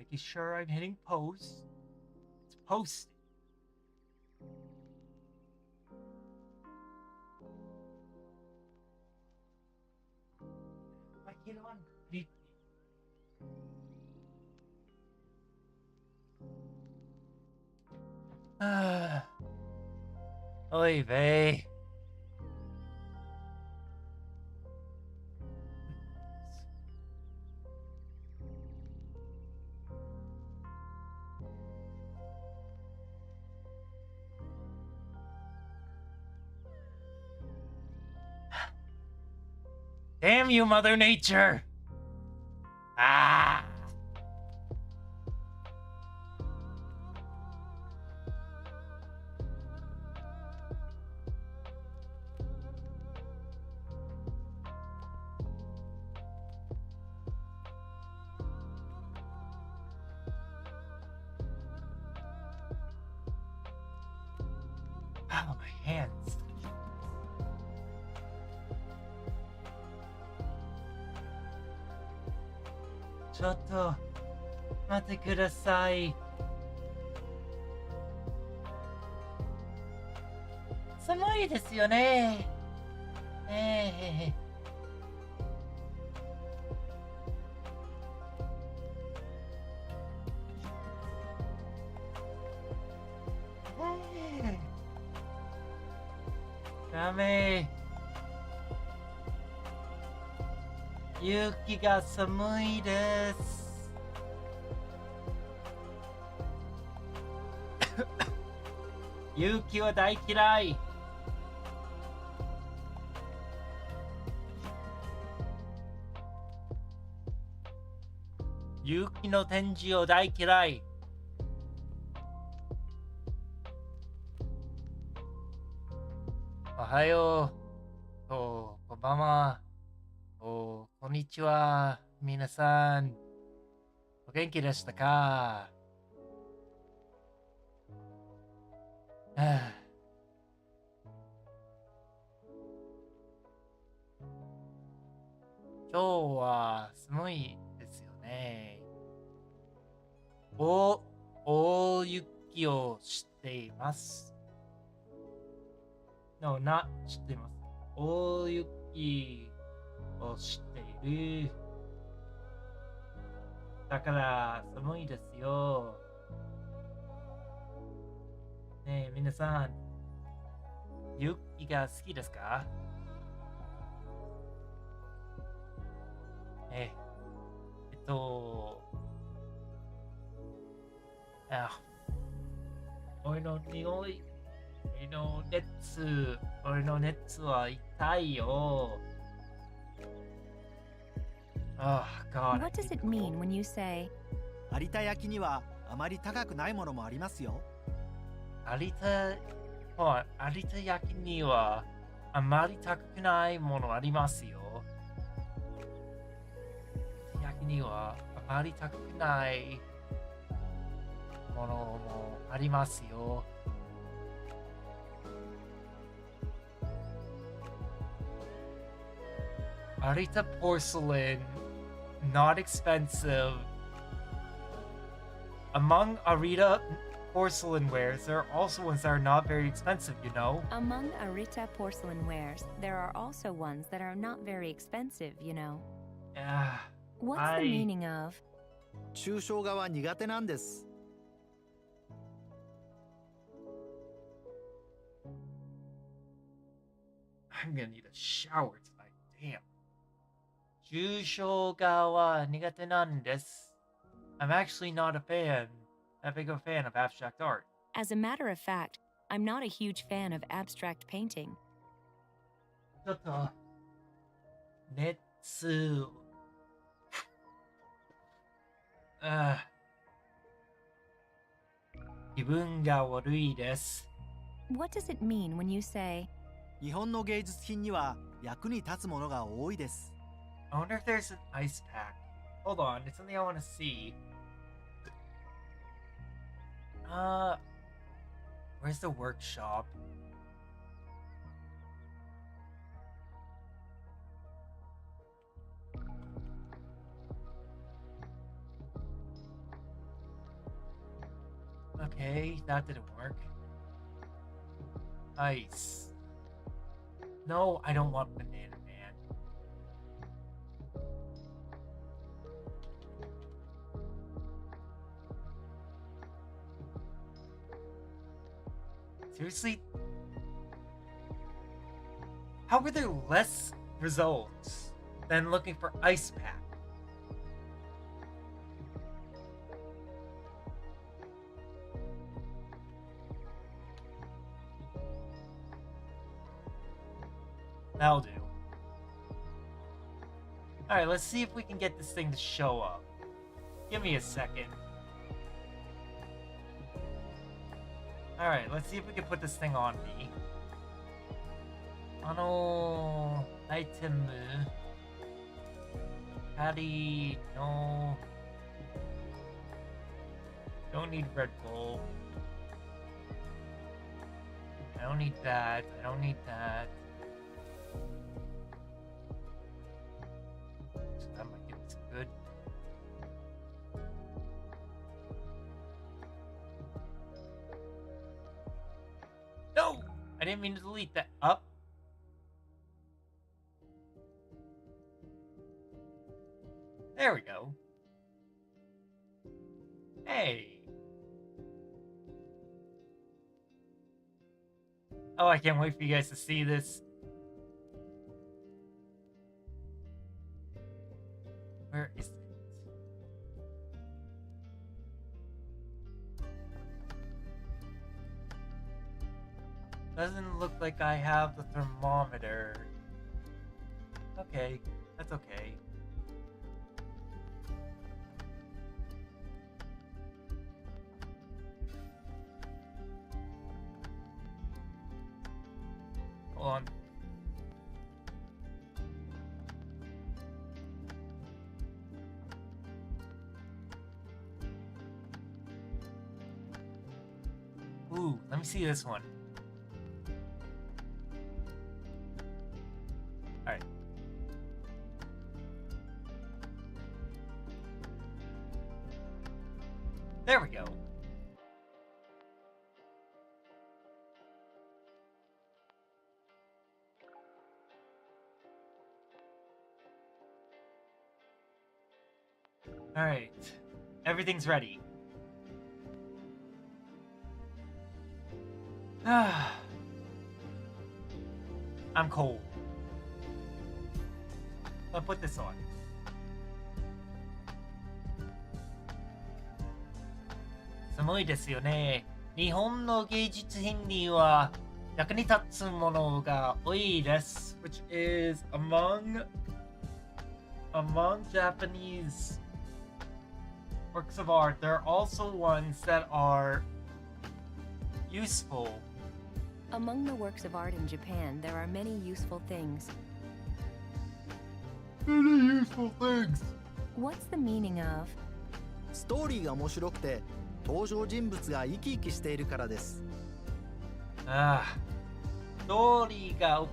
making sure I'm hitting post. It's posted. I get on completely. Oy vey. Damn you, Mother Nature! Ah! Oh, my hands. Chotto, mate kudasai. Samui desu yo ne. Dame. 雪が寒いです。雪は大嫌い。雪の展示を大嫌い。おはよう。こんばんは。こんにちは。皆さん。お元気でしたか？はあ、今日は寒いですよね。大雪を知っています。No, not 知っています。大雪を知っている。だから寒いですよ。ねえ、皆さん、雪が好きですか？ええ、あ、俺の匂い、俺の熱は痛いよ。Oh, God, I What does hate it cold. mean when you say, 有田焼にはあまり高くないものもありますよ。有田焼きにはあまり高くないものありますよ。焼きにはあまり高くないものもありますよ。Arita porcelain, not expensive. Among Arita porcelain wares, there are also ones that are not very expensive, you know? among Arita porcelain wares, there are also ones that are not very expensive, you know? Yeah, What's the meaning of, 抽象画は苦手なんです。I'm gonna need a shower tonight. Damn. 抽象画は苦手なんです。I'm actually not that big of a fan of abstract art. as a matter of fact, I'm not a huge fan of abstract painting. ちょっと、熱、あ気分が悪いです。What does it mean when you say, 日本の芸術品には役に立つものが多いです。I wonder if there's an ice pack. Hold on, it's something I want to see. Where's the workshop? Okay, that didn't work. Ice. No, I don't want Banana Man. Seriously? How were there less results than looking for Ice Pack? That'll do. Alright, let's see if we can get this thing to show up. Give me a second. Alright, let's see if we can put this thing on me. Item. Patty, no. Don't need Red Bull. I don't need that. I don't need that. So that might get us good. No! I didn't mean to delete that. Up. There we go. Hey. Oh, I can't wait for you guys to see this. Where is it? Doesn't look like I have the thermometer. Okay, that's okay. Hold on. Ooh, let me see this one. Alright. There we go. Alright. Everything's ready. I'm cold. I'll put this on. Sumoi desu yo ne. Nihon no geijutsu hin ni wa yaku ni tatsu mono ga oi desu, which is among Japanese works of art, there are also ones that are useful. Among the works of art in Japan, there are many useful things. Many useful things. What's the meaning of ストーリーが面白くて登場人物が生き生きしているからです。ストーリーが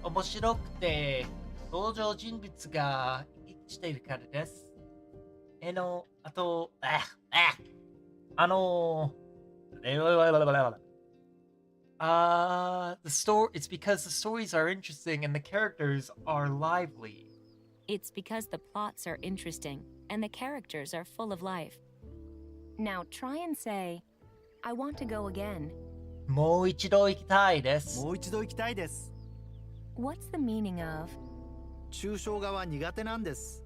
面白くて登場人物が生きしているからです。あと、the story, it's because the stories are interesting and the characters are lively. It's because the plots are interesting and the characters are full of life. Now try and say, I want to go again. もう一度行きたいです。もう一度行きたいです。 What's the meaning of 抽象画は苦手なんです。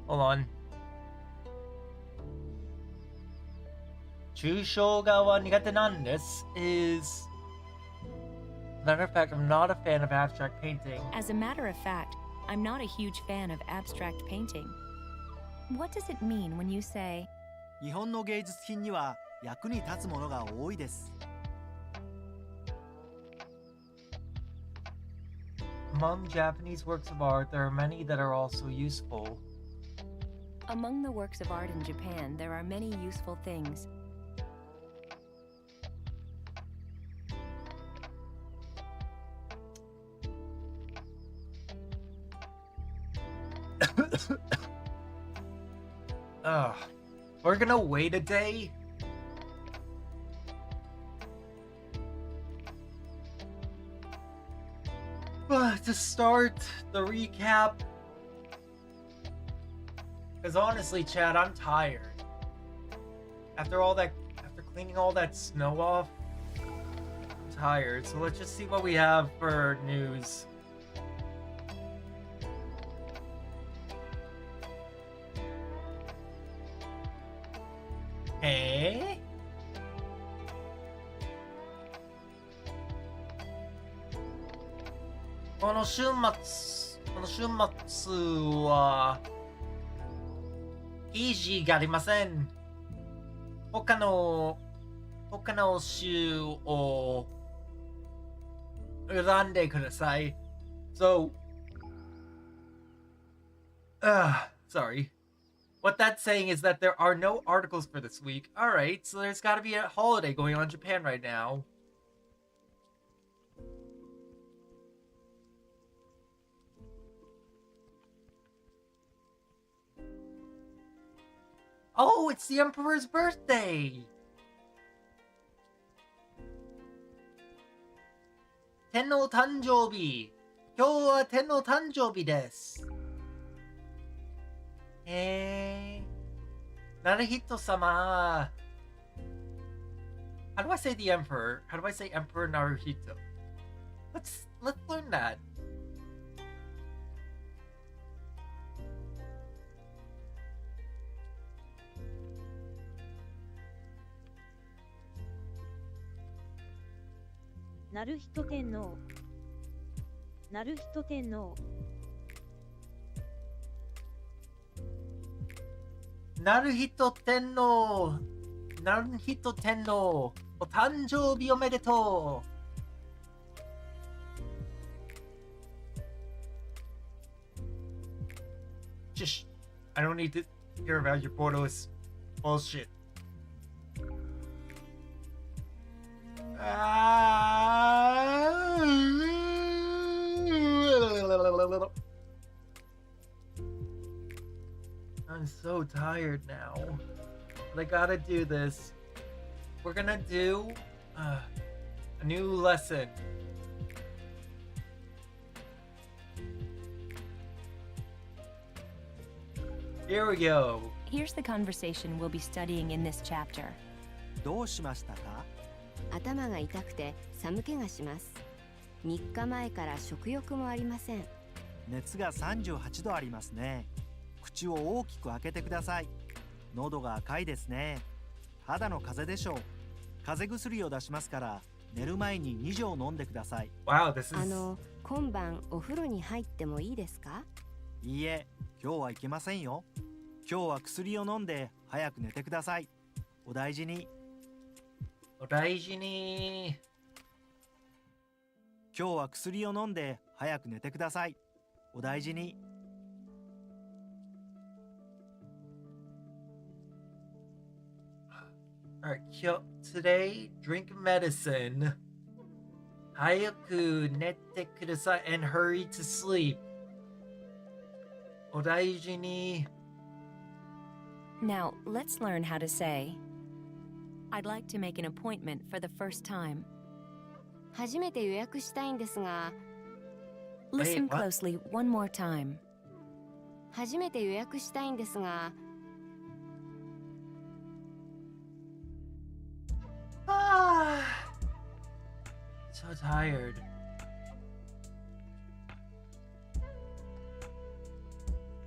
Hold on. 抽象画は苦手なんです is... Matter of fact, I'm not a fan of abstract painting. As a matter of fact, I'm not a huge fan of abstract painting. What does it mean when you say 日本の芸術品には役に立つものが多いです。 Among Japanese works of art, there are many that are also useful. Among the works of art in Japan, there are many useful things. We're gonna wait a day. To start the recap. Because honestly, Chad, I'm tired. After cleaning all that snow off, I'm tired. So let's just see what we have for news. Hey?この週末は記事がありません。他の週を選んでください。So, sorry. What that's saying is that there are no articles for this week. Alright, so there's gotta be a holiday going on in Japan right now. Oh, it's the Emperor's birthday! Tenno Tanjoubi! 今日は天皇誕生日です。Naruhito sama. How do I say the Emperor? How do I say Emperor Naruhito? Let's learn that. Naruhito Tenno. Naruhito Tenno. Naruhito Tenno. Naruhito Tenno. O tanjoubi omedetou. Just, I don't need to hear about your borderless bullshit. I'm so tired now. But I gotta do this. We're gonna do a new lesson. Here we go. Here's the conversation we'll be studying in this chapter. どうしましたか？頭が痛くて寒気がします。3日前から食欲もありません。熱が38度ありますね。口を大きく開けてください。喉が赤いですね。肌の風邪でしょう。風邪薬を出しますから寝る前に2錠飲んでください。Wow, this is... 今晩お風呂に入ってもいいですか？いいえ、今日はいけませんよ。今日は薬を飲んで早く寝てください。お大事に。お大事に。今日は薬を飲んで早く寝てください。お大事に。Alright, today, drink medicine. 早く寝てください and hurry to sleep. お大事に。Now, let's learn how to say, I'd like to make an appointment for the first time. 初めて予約したいんですが、Listen what? closely one more time. 初めて予約したいんですが、So tired.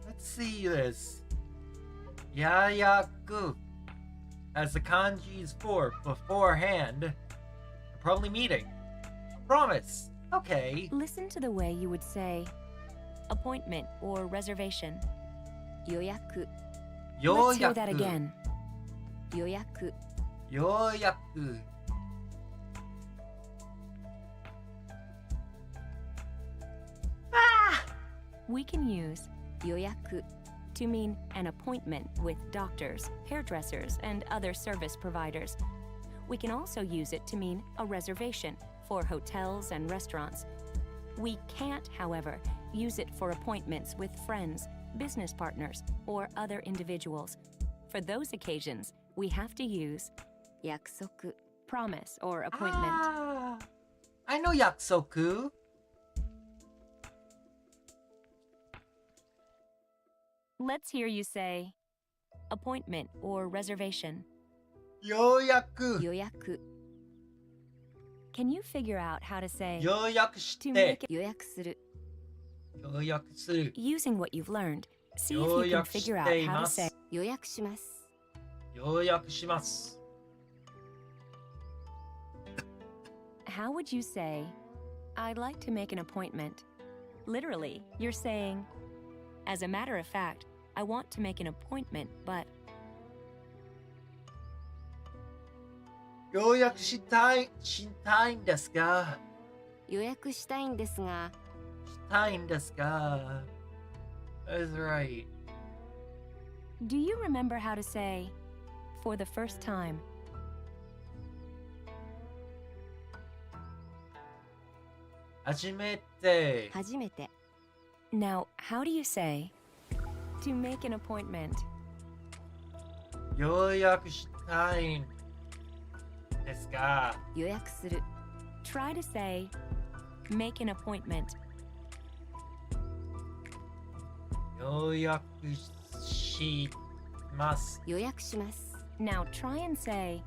Let's see this. Yayaku. As the kanji's for beforehand. Probably meeting. Promise. Okay. Listen to the way you would say appointment or reservation. 予約、 Let's hear that Yoyaku. again. 予約、 Yoyaku. We can use 予約、 to mean an appointment with doctors, hairdressers, and other service providers. We can also use it to mean a reservation for hotels and restaurants. We can't, however, use it for appointments with friends, business partners, or other individuals. For those occasions, we have to use 約束 promise or appointment. Ah, I know yaksoku. Let's hear you say appointment or reservation. ようやく。予約 Can you figure out how to say ようやくし to て make it 予約するようやくする。 using what you've learned? See if よう you や can くし figure て out い how ま to す say.。予約します。ようやくします。 How would you say, I'd like to make an appointment? Literally, you're saying, as a matter of fact, I want to make an appointment, but ようやくしたいんですが。予約したいんですが、したいんですが。That's right. do you remember how to say, for the first time? 初めて。初めて Now, how do you say, to make an appointment? ようやくしたいんですが。予約する Try to say, make an appointment. ようやくします。予約します Now, try and say,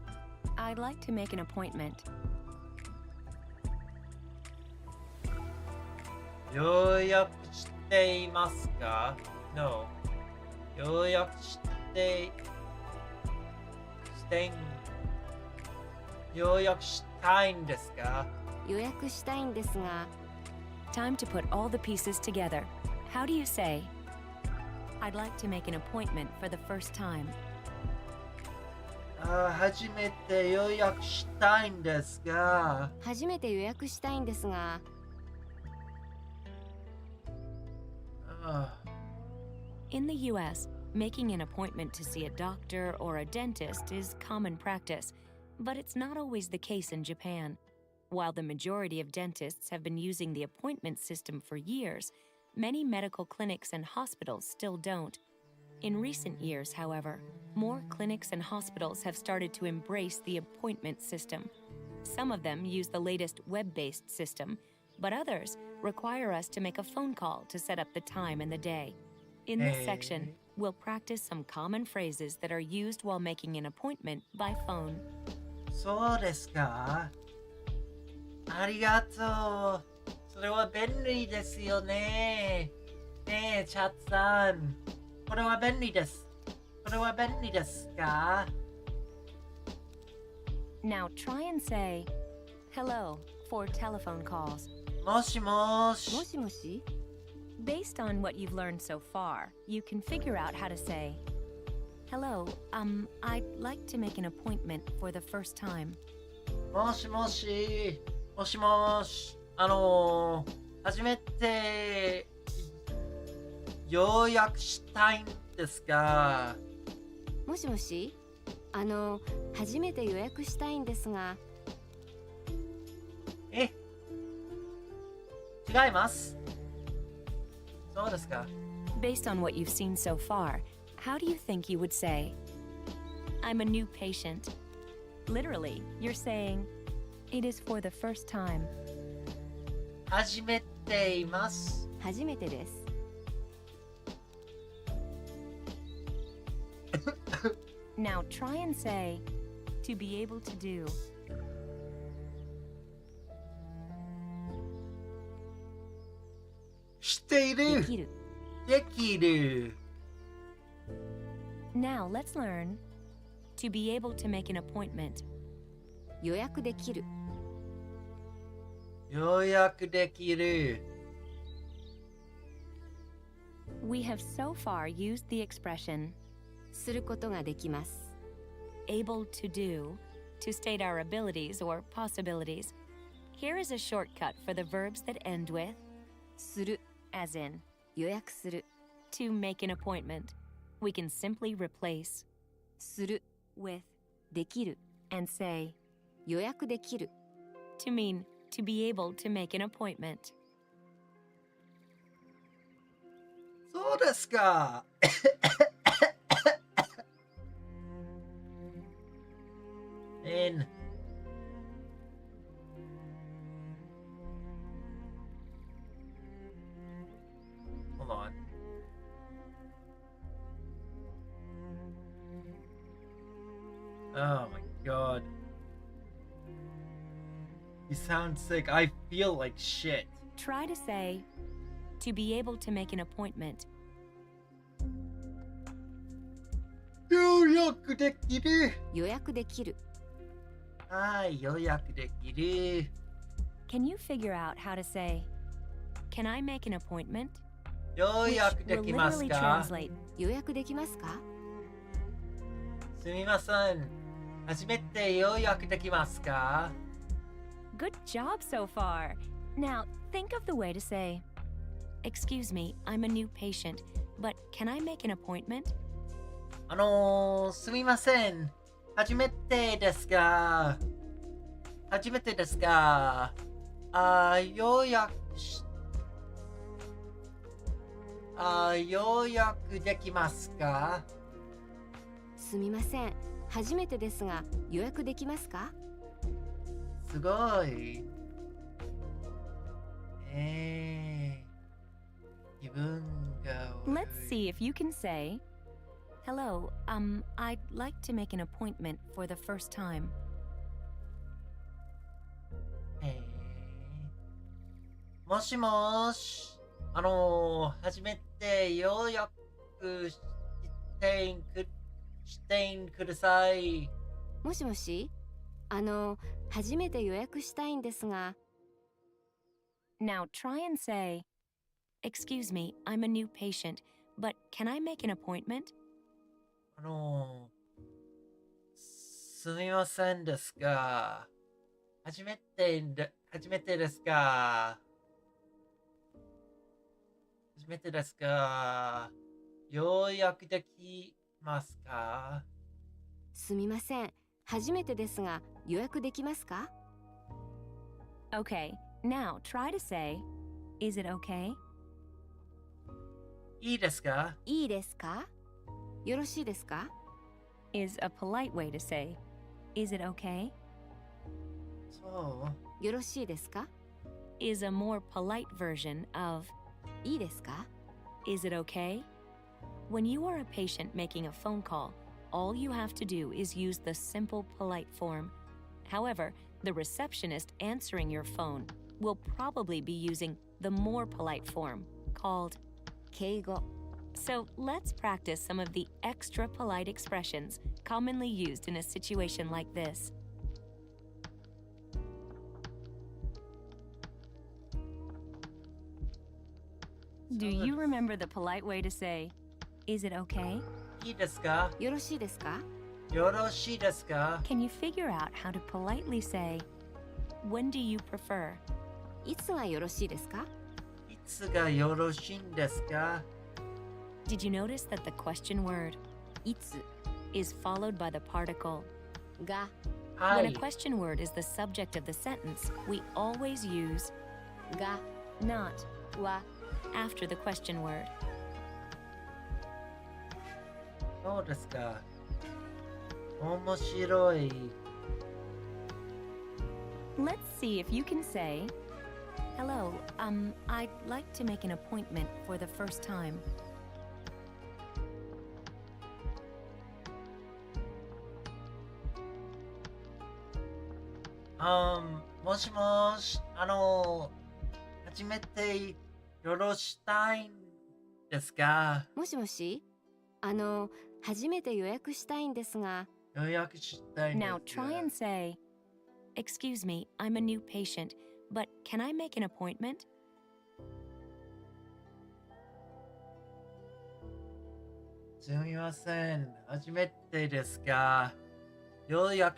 I'd like to make an appointment. ようやくしていますか ?No. ようやくしてようやくしたいんですか予約したいんですが Time to put all the pieces together. How do you say, I'd like to make an appointment for the first time? 初めて予約したいんですが。初めて予約したいんですが In the US, making an appointment to see a doctor or a dentist is common practice, but it's not always the case in Japan. While the majority of dentists have been using the appointment system for years, many medical clinics and hospitals still don't. In recent years, however, more clinics and hospitals have started to embrace the appointment system. Some of them use the latest web-based system, but others require us to make a phone call to set up the time and the day. In this section, we'll practice some common phrases that are used while making an appointment by phone. そうですかありがとう。それは便利ですよね。ねえ、チャッツさん。これは便利です。これは便利ですか Now try and say, hello, for telephone calls. もしもし。もしもし Based on what you've learned so far, you can figure out how to say, hello, I'd like to make an appointment for the first time. もしもし。もしもし。初めてようやくしたいんですが。もしもし初めて予約したいんですがえ違います。そうですか Based on what you've seen so far, how do you think you would say, I'm a new patient? Literally, you're saying, it is for the first time. 初めています。初めてです Now try and say, to be able to do. している。できるできる。 Now let's learn, to be able to make an appointment. 予約できるようやくできる。We have so far used the expression, することができます able to do, to state our abilities or possibilities. Here is a shortcut for the verbs that end with する as in, 予約する to make an appointment. We can simply replace する with できる and say 予約できる to mean to be able to make an appointment. そうですか。In. Hold on. Oh my god. You sound sick. I feel like shit. Try to say, to be able to make an appointment. 予約できる。予約できる。はい、予約できる。Can you figure out how to say, can I make an appointment? 予 Which 約で will きます literally か？ translate, 予約できますか？すみません。初めて予約できますか？ good job so far. Now, think of the way to say, excuse me, I'm a new patient, but can I make an appointment? すみません。初めてですか？初めてですか？予約できますか？すみません。初めてですが、予約できますか？すごい。気分が悪い。 Let's see if you can say, hello, I'd like to make an appointment for the first time. もしもーし。初めて予約してください。もしもし、初めて予約したいんですが、Now try and say, excuse me, I'm a new patient, but can I make an appointment? すみませんですが、初めてですか？初めてですか？予約できますか？すみません。初めてですが、予約できますか？ Okay, now try to say, is it okay? いいですか？いいですか？よろしいですか？ Is a polite way to say, is it okay? そよろしいですか？ Is a more polite version of, いいですか？ is it okay? When you are a patient making a phone call, all you have to do is use the simple polite form. However, the receptionist answering your phone will probably be using the more polite form, called 敬語。 So let's practice some of the extra polite expressions commonly used in a situation like this. Do you remember the polite way to say, is it okay? う。いいですか？よろしいですか？よろしいですか？ Can you figure out how to politely say, when do you prefer? いつがよろしいですか？いつがよろしいんですか？ Did you notice that the question word いつ is followed by the particle? が は When a い。 question word is the subject of the sentence, we always use が not は after the question word. そうですか。面白い。 Let's see if you can say, hello, I'd like to make an appointment for the first time. もしもし、初めてよろしたいんですか？もしもし、初めて予約したいんですが、予約したいんです Now が。 try and say, excuse me, I'm a new patient, but can I make an appointment? すみません。初めてですが、予約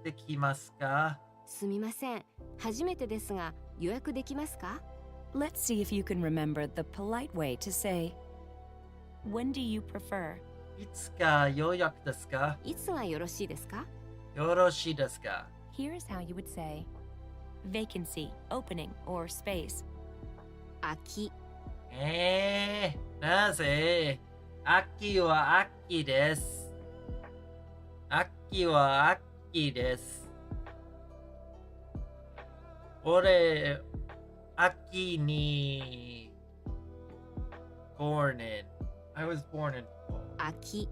できますか？すみません。初めてですが、予約できますか？ Let's see if you can remember the polite way to say, when do you prefer? いつか予約ですか？いつがよろしいですか？よろしいですか？ Here's how you would say, vacancy, opening, or space. 空きなぜ秋は秋です。秋は秋です。俺、秋に born in. I was born in fall. 秋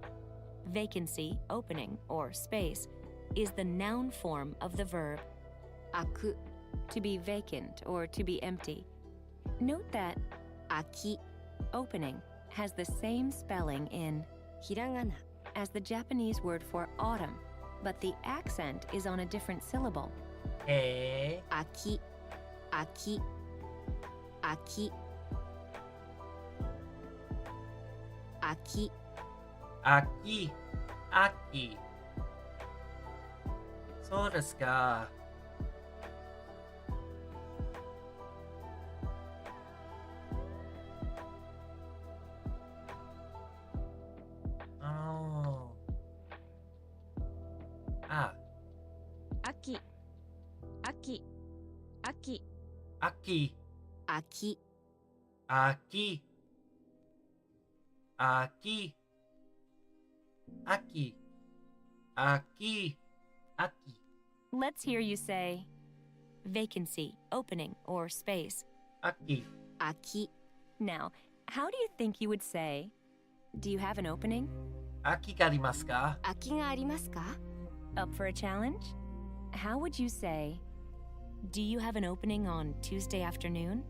Vacancy, opening, or space is the noun form of the verb 開く to be vacant or to be empty. Note that 秋 opening has the same spelling in ひらがな as the Japanese word for autumn, but the accent is on a different syllable. 秋秋秋秋秋、秋。そうですか。あ、秋秋秋秋、秋秋、秋、秋、秋、秋。 Let's hear you say vacancy, opening, or space. 秋、秋 Now, how do you think you would say, do you have an opening? 秋がありますか？空きがありますか Up for a challenge? How would you say, do you have an opening on Tuesday afternoon?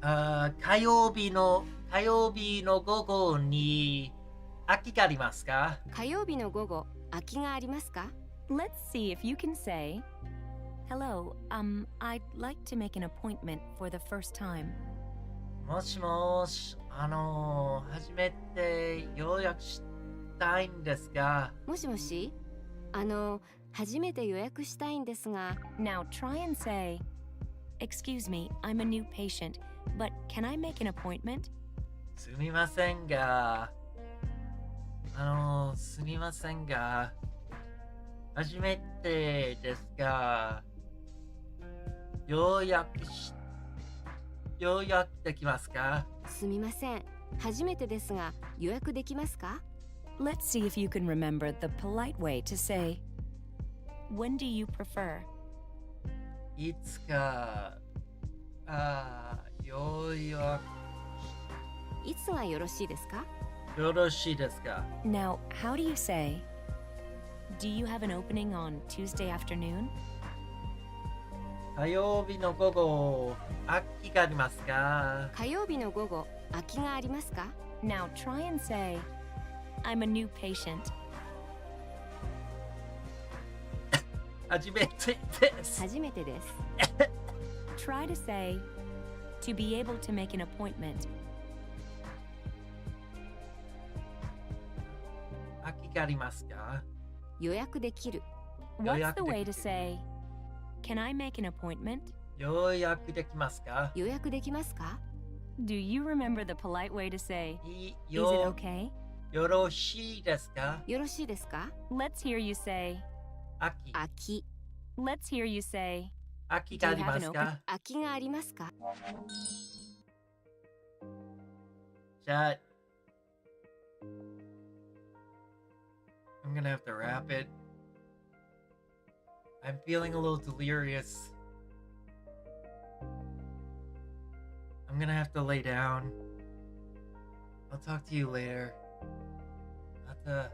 火曜日の午後に秋がありますか？火曜日の午後空きがありますか Let's see if you can say, hello, I'd like to make an appointment for the first time. もしもし、初めて予約したいんですが、もしもし初めて予約したいんですが Now try and say, excuse me, I'm a new patient, but can I make an appointment? すみませんが、初めてですが、予約できますか？すみません初めてですが予約できますか Let's see if you can remember the polite way to say, when do you prefer? いつか、予約いつがよろしいですかよろしいですか？ Now, how do you say, do you have an opening on Tuesday afternoon? 火曜日の午後、空きがありますか？火曜日の午後空きがありますか Now try and say, I'm a new patient. 初めてです。初めてです Try to say, to be able to make an appointment. 空きがありますか？予約できる What's the way to say, can I make an appointment? 予約できますか？予約できますか Do you remember the polite way to say, い is it よ okay? よろしいですか？よろしいですか Let's hear you say, 空き空き let's hear you say, 空きがありますか？空きがありますかじゃあ I'm gonna have to wrap it. I'm feeling a little delirious. I'm gonna have to lay down. I'll talk to you later. また